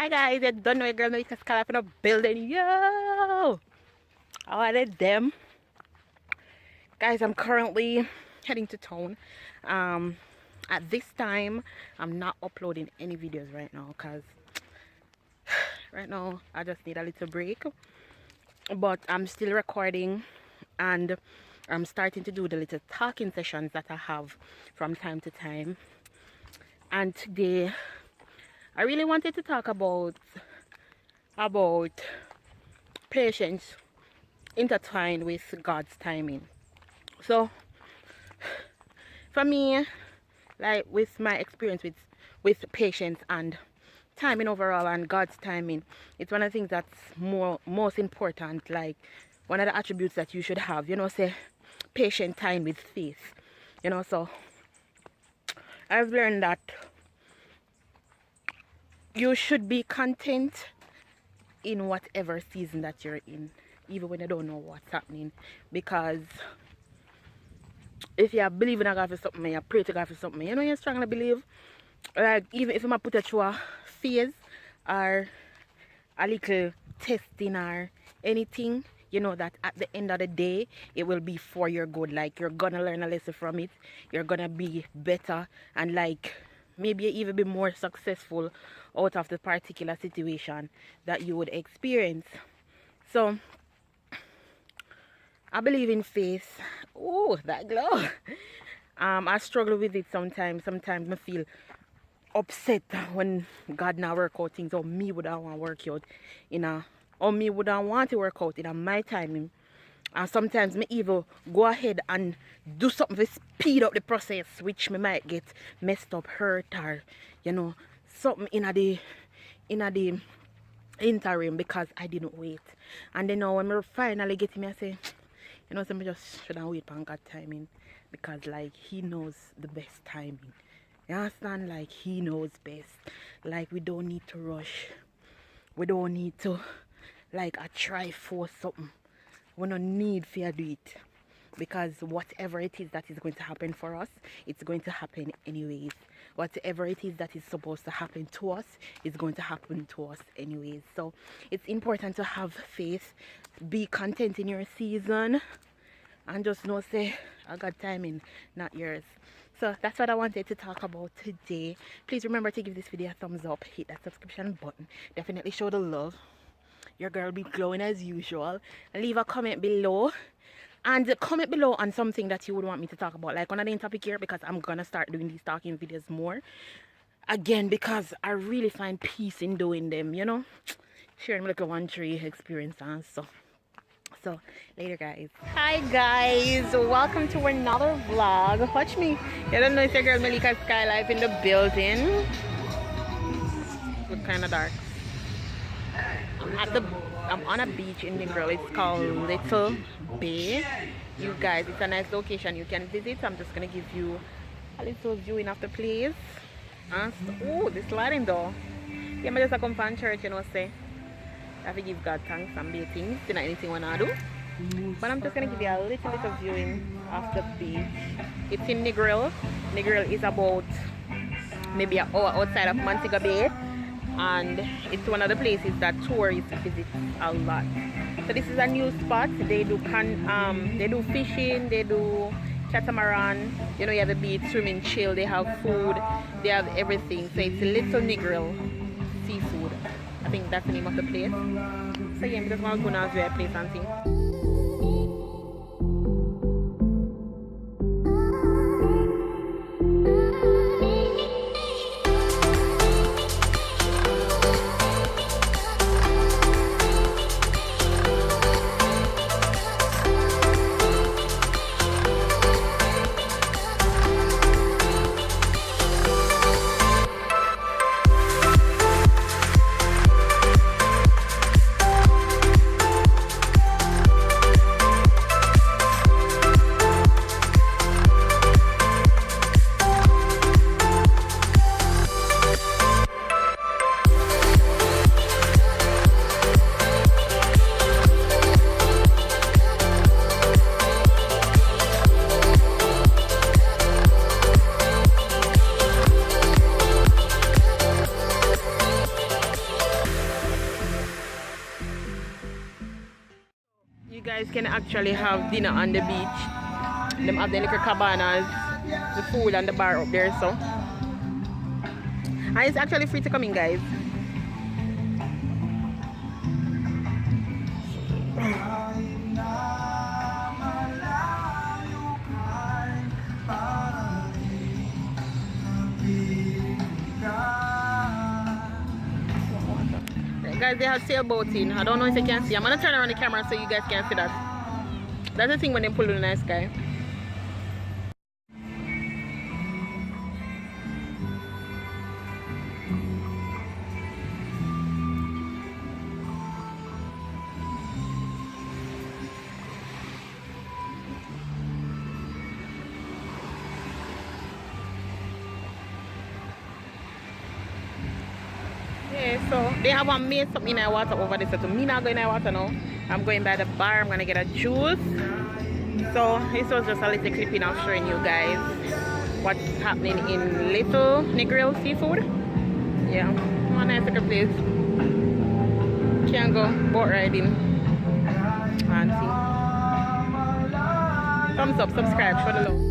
Hi guys, you don't know your girl MELICASKYLIFE in a building. Yo! How are they them? Guys, I'm currently heading to town. At this time, I'm not uploading any videos right now because right now I just need a little break. But I'm still recording and I'm starting to do the little talking sessions that I have from time to time. And today I really wanted to talk about patience intertwined with God's timing. So for me, like with my experience with patience and timing overall and God's timing, it's one of the things that's most important, like one of the attributes that you should have, you know, say patient time with faith, you know. So I've learned that you should be content in whatever season that you're in, even when you don't know what's happening, because if you believe in God for something, you pray to God for something, you know, you're strongly believe, like even if you might put it through a phase or a little testing or anything, you know that at the end of the day it will be for your good. Like you're gonna learn a lesson from it, you're gonna be better, and like maybe even be more successful out of the particular situation that you would experience. So I believe in faith. Oh, that glow. I struggle with it sometimes. Sometimes I feel upset when God now work out things, or me would not want to work out or me would not want to work out in my timing. And sometimes me even go ahead and do something to speed up the process, which me might get messed up, hurt, or you know, something in the interim because I didn't wait. And then now when me finally get him, I say, you know, so me just shouldn't wait on God's timing, because like He knows the best timing. You understand? Like He knows best. Like we don't need to rush. We don't need to like try for something. We don't need to do it, because whatever it is that is going to happen for us, it's going to happen anyways. Whatever it is that is supposed to happen to us is going to happen to us anyways. So it's important to have faith, be content in your season, and just know say I got timing, not yours. So that's what I wanted to talk about today. Please remember to give this video a thumbs up, hit that subscription button, definitely show the love. Your girl be glowing as usual. Leave a comment below, and comment below on something that you would want me to talk about, like on a topic here, because I'm gonna start doing these talking videos more again, because I really find peace in doing them, you know, sharing like a 1-3 experience and stuff. So later guys. Hi guys, welcome to another vlog. Watch me. You don't know, it's your girl MELICASKYLIFE in the building. Look kind of dark. I'm on a beach in Negril. It's called Little Bay. You guys, it's a nice location you can visit. I'm just gonna give you a little viewing of the place. Oh, this lighting though. Yeah, I just come from church, you know, say I have to give God thanks and be things. It's not anything I wanna do. But I'm just gonna give you a little viewing of the beach. It's in Negril. Negril is about maybe an hour outside of Montego Bay, and it's one of the places that tourists visit a lot. So this is a new spot. They do fishing, they do catamaran, you know, you have the beach, swimming, chill, they have food, they have everything. So it's Little Negril Seafood. I think that's the name of the place. So yeah, I'm just gonna go now to a place and see. You guys can actually have dinner on the beach. Them have the little cabanas, the food and the bar up there, so. And it's actually free to come in, guys. Guys, they have sailboating. I don't know if you can see. I'm gonna turn around the camera so you guys can see that. That's the thing when they pull in the nice sky. So they have made something in the water over there. So me not going in the water now. I'm going by the bar. I'm gonna get a juice. So this was just a little clipping of showing you guys what's happening in Little Negril Seafood. Yeah, one nice little place. Can go boat riding and see. Thumbs up, subscribe, show the love.